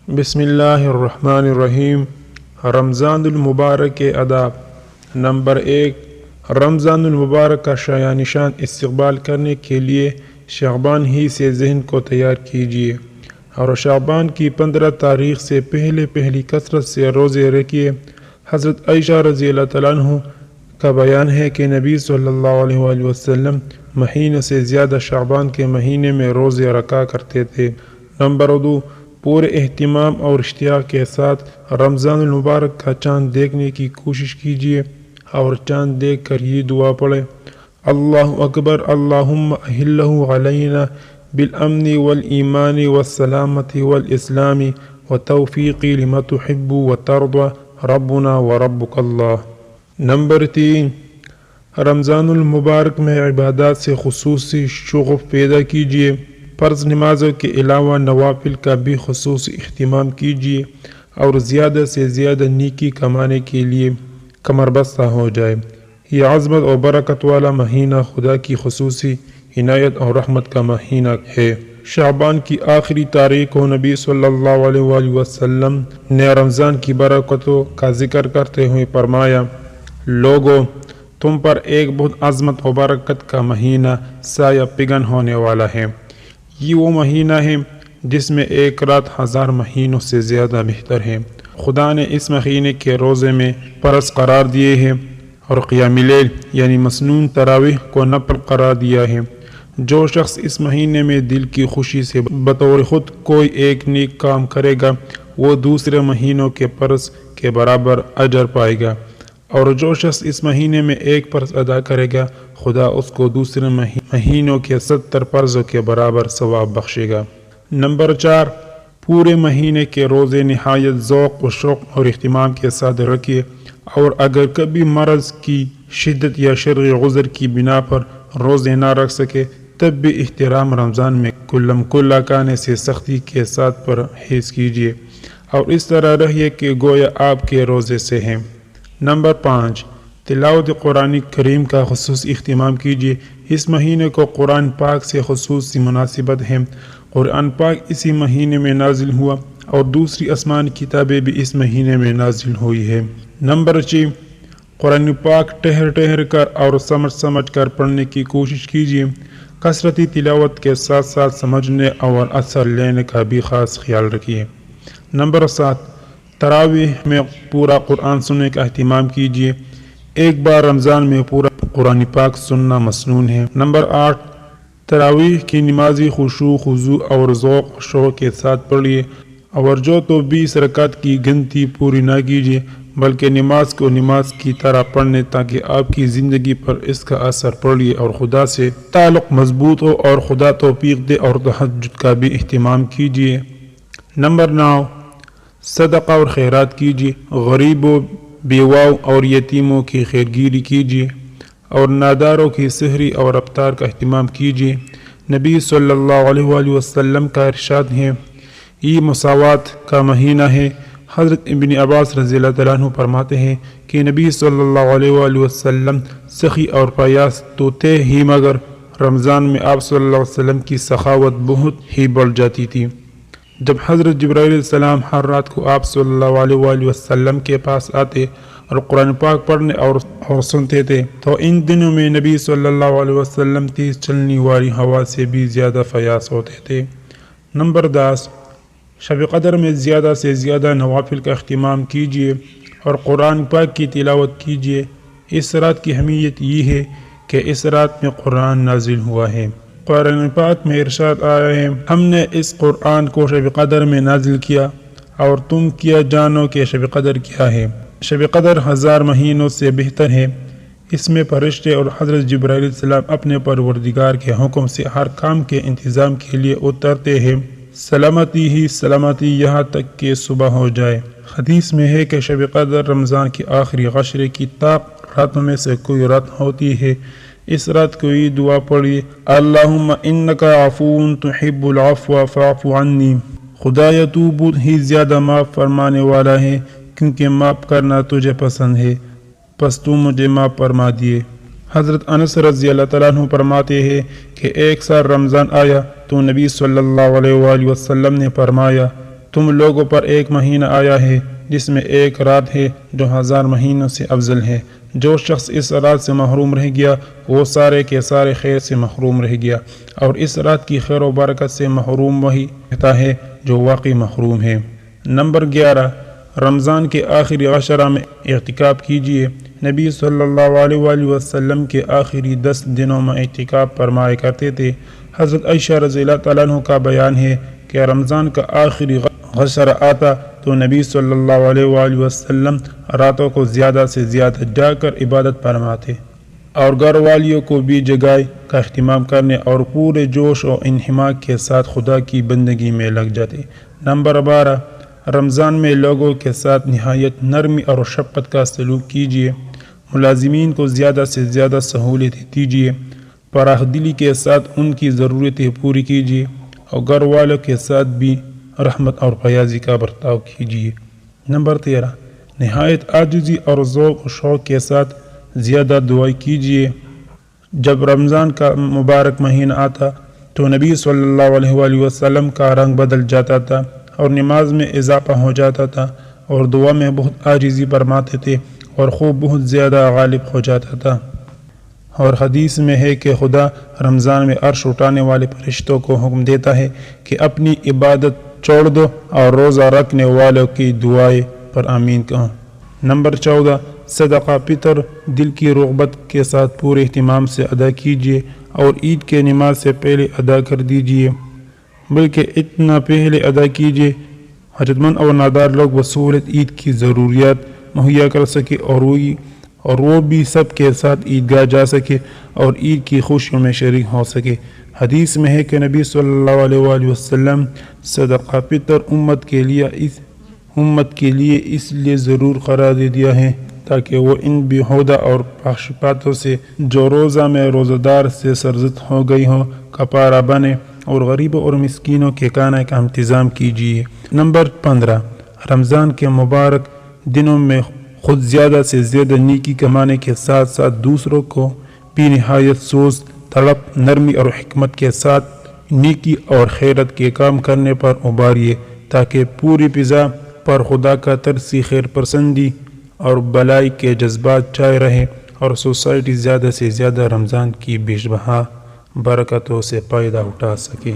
بسم اللہ الرحمن الرحیم۔ رمضان المبارک کے آداب۔ نمبر 1، رمضان المبارک کا شایع نشان استقبال کرنے کے لیے شعبان ہی سے ذہن کو تیار کیجیے اور شعبان کی 15 تاریخ سے پہلی کثرت سے روزے رکھیے۔ حضرت عائشہ رضی اللہ تعالیٰ عنہ کا بیان ہے کہ نبی صلی اللہ علیہ وآلہ وسلم مہینے سے زیادہ شعبان کے مہینے میں روزے رکھا کرتے تھے۔ نمبر 2، پورے اہتمام اور اشتیاق کے ساتھ رمضان المبارک کا چاند دیکھنے کی کوشش کیجیے اور چاند دیکھ کر یہ دعا پڑھیں: اللہ اکبر اللہم احلہ علینا بالامن والایمان والسلامت والاسلام وتوفیقی لما تحب وترضى ربنا وربک اللہ۔ نمبر 3، رمضان المبارک میں عبادات سے خصوصی شغف پیدا کیجیے۔ فرض نمازوں کے علاوہ نوافل کا بھی خصوصی اہتمام کیجیے اور زیادہ سے زیادہ نیکی کمانے کے لیے کمر بستہ ہو جائے۔ یہ عظمت اور برکت والا مہینہ خدا کی خصوصی عنایت اور رحمت کا مہینہ ہے۔ شعبان کی آخری تاریخ کو نبی صلی اللہ علیہ وآلہ وسلم نے رمضان کی برکتوں کا ذکر کرتے ہوئے فرمایا: لوگو، تم پر ایک بہت عظمت و برکت کا مہینہ سایہ پگن ہونے والا ہے۔ یہ وہ مہینہ ہے جس میں ایک رات 1000 مہینوں سے زیادہ بہتر ہے۔ خدا نے اس مہینے کے روزے میں فرض قرار دیے ہیں اور قیام لیل یعنی مسنون تراویح کو نفل قرار دیا ہے۔ جو شخص اس مہینے میں دل کی خوشی سے بطور خود کوئی ایک نیک کام کرے گا وہ دوسرے مہینوں کے فرض کے برابر اجر پائے گا، اور جو شخص اس مہینے میں ایک فرض ادا کرے گا خدا اس کو دوسرے مہینوں کے 70 فرضوں کے برابر ثواب بخشے گا۔ نمبر 4، پورے مہینے کے روزے نہایت ذوق و شوق اور اہتمام کے ساتھ رکھیے، اور اگر کبھی مرض کی شدت یا شرعی عذر کی بنا پر روزے نہ رکھ سکے تب بھی احترام رمضان میں کل کھانے سے سختی کے ساتھ پرہیز کیجیے اور اس طرح رہیے کہ گویا آپ کے روزے سے ہیں۔ نمبر 5، تلاوت قرآن کریم کا خصوصی اہتمام کیجیے۔ اس مہینے کو قرآن پاک سے خصوصی مناسبت ہے۔ قرآن پاک اسی مہینے میں نازل ہوا اور دوسری آسمانی کتابیں بھی اس مہینے میں نازل ہوئی ہے۔ نمبر 6، قرآن پاک ٹھہر کر اور سمجھ کر پڑھنے کی کوشش کیجیے۔ کثرتی تلاوت کے ساتھ ساتھ سمجھنے اور اثر لینے کا بھی خاص خیال رکھیے۔ نمبر 7، تراویح میں پورا قرآن سننے کا اہتمام کیجیے۔ ایک بار رمضان میں پورا قرآن پاک سننا مسنون ہے۔ نمبر 8، تراویح کی نمازی خضوع اور ذوق و شوق کے ساتھ پڑھیے، اور جو تو 20 رکعت کی گنتی پوری نہ کیجیے بلکہ نماز کو نماز کی طرح پڑھنے تاکہ آپ کی زندگی پر اس کا اثر پڑے اور خدا سے تعلق مضبوط ہو اور خدا توفیق دے، اور تہجد کا بھی اہتمام کیجیے۔ نمبر 9، صدقہ اور خیرات کیجیے۔ غریبوں، بیواؤں اور یتیموں کی خیرگیری کیجیے اور ناداروں کی سحری اور افطار کا اہتمام کیجیے۔ نبی صلی اللہ علیہ وآلہ وسلم کا ارشاد ہے: یہ مساوات کا مہینہ ہے۔ حضرت ابن عباس رضی اللہ تعالیٰ عنہ فرماتے ہیں کہ نبی صلی اللہ علیہ وآلہ وسلم سخی اور پیاس تو تھے ہی، مگر رمضان میں آپ صلی اللہ علیہ وسلم کی سخاوت بہت ہی بڑھ جاتی تھی۔ جب حضرت جبرائیل علیہ السلام ہر رات کو آپ صلی اللہ علیہ وآلہ وسلم کے پاس آتے اور قرآن پاک پڑھنے اور سنتے تھے تو ان دنوں میں نبی صلی اللہ علیہ وسلم تیز چلنے والی ہوا سے بھی زیادہ فیاض ہوتے تھے۔ نمبر 10، شب قدر میں زیادہ سے زیادہ نوافل کا اہتمام کیجیے اور قرآن پاک کی تلاوت کیجیے۔ اس رات کی اہمیت یہ ہے کہ اس رات میں قرآن نازل ہوا ہے۔ قرآن پاک میں ارشاد آیا ہے: ہم نے اس قرآن کو شب قدر میں نازل کیا اور تم کیا جانو کہ شب قدر کیا ہے۔ شب قدر 1000 مہینوں سے بہتر ہے۔ اس میں فرشتے اور حضرت جبرائیل علیہ السلام اپنے پروردگار کے حکم سے ہر کام کے انتظام کے لیے اترتے ہیں۔ سلامتی ہی سلامتی یہاں تک کہ صبح ہو جائے۔ حدیث میں ہے کہ شب قدر رمضان کی آخری عشرے کی طاق راتوں میں سے کوئی رات ہوتی ہے۔ اس رات کو یہ دعا پڑھیے: اللہم انکا عفو تحب العفو فاعف عنی۔ خدایا تو بہت ہی زیادہ معاف فرمانے والا ہے کیونکہ معاف کرنا تجھے پسند ہے، پس تو مجھے معاف فرما دیے۔ حضرت انس رضی اللہ تعالیٰ عنہ فرماتے ہیں کہ ایک سال رمضان آیا تو نبی صلی اللہ علیہ وآلہ وسلم نے فرمایا: تم لوگوں پر ایک مہینہ آیا ہے جس میں ایک رات ہے جو 1000 مہینوں سے افضل ہے۔ جو شخص اس رات سے محروم رہ گیا وہ سارے کے سارے خیر سے محروم رہ گیا، اور اس رات کی خیر و برکت سے محروم وہی رہتا ہے جو واقعی محروم ہے۔ نمبر 11، رمضان کے آخری عشرہ میں اعتکاف کیجیے۔ نبی صلی اللہ علیہ وآلہ وسلم کے آخری 10 دنوں میں اعتکاف فرمایا کرتے تھے۔ حضرت عائشہ رضی اللہ تعالیٰ عنہ کا بیان ہے کہ رمضان کا آخری عشرہ آتا تو نبی صلی اللہ علیہ وآلہ وسلم راتوں کو زیادہ سے زیادہ جا کر عبادت فرماتے اور گھر والیوں کو بھی جگائے کا اہتمام کرنے اور پورے جوش و انہماک کے ساتھ خدا کی بندگی میں لگ جاتے۔ نمبر 12، رمضان میں لوگوں کے ساتھ نہایت نرمی اور شفقت کا سلوک کیجیے۔ ملازمین کو زیادہ سے زیادہ سہولتیں دیجیے، فراخ دلی کے ساتھ ان کی ضرورتیں پوری کیجیے، اور گھر والوں کے ساتھ بھی رحمت اور فیاضی کا برتاؤ کیجیے۔ نمبر 13، نہایت عاجزی اور ذوق و شوق کے ساتھ زیادہ دعائیں کیجیے۔ جب رمضان کا مبارک مہینہ آتا تو نبی صلی اللہ علیہ وآلہ وسلم کا رنگ بدل جاتا تھا اور نماز میں اضافہ ہو جاتا تھا اور دعا میں بہت عاجزی فرماتے تھے اور خوب بہت زیادہ غالب ہو جاتا تھا۔ اور حدیث میں ہے کہ خدا رمضان میں عرش اٹھانے والے فرشتوں کو حکم دیتا ہے کہ اپنی عبادت چھوڑ دو اور روزہ رکھنے والوں کی دعائیں پر آمین کہو۔ نمبر 14، صدقہ فطر دل کی رغبت کے ساتھ پورے اہتمام سے ادا کیجیے اور عید کے نماز سے پہلے ادا کر دیجیے، بلکہ اتنا پہلے ادا کیجیے حاجت مند اور نادار لوگ بسہولت عید کی ضروریات مہیا کر سکے اور وہ بھی سب کے ساتھ عیدگاہ جا سکے اور عید کی خوشیوں میں شریک ہو سکے۔ حدیث میں ہے کہ نبی صلی اللہ علیہ وآلہ وسلم صدقہ فطر امت کے لیے اس لیے ضرور قرار دے دیا ہے تاکہ وہ ان بیہودہ اور پخشپاتوں سے جو روزہ میں روزہ دار سے سرزد ہو گئی ہوں کفارہ بنے، اور غریبوں اور مسکینوں کے کھانے کا انتظام کیجیے۔ نمبر 15، رمضان کے مبارک دنوں میں خود زیادہ سے زیادہ نیکی کمانے کے ساتھ ساتھ دوسروں کو بھی نہایت سوز طلب، نرمی اور حکمت کے ساتھ نیکی اور خیرت کے کام کرنے پر ابھاریے تاکہ پوری فضا پر خدا کا ترسی، خیر پسندی اور بلائی کے جذبات چھائے رہے اور سوسائٹی زیادہ سے زیادہ رمضان کی بیش بہا برکتوں سے فائدہ اٹھا سکے۔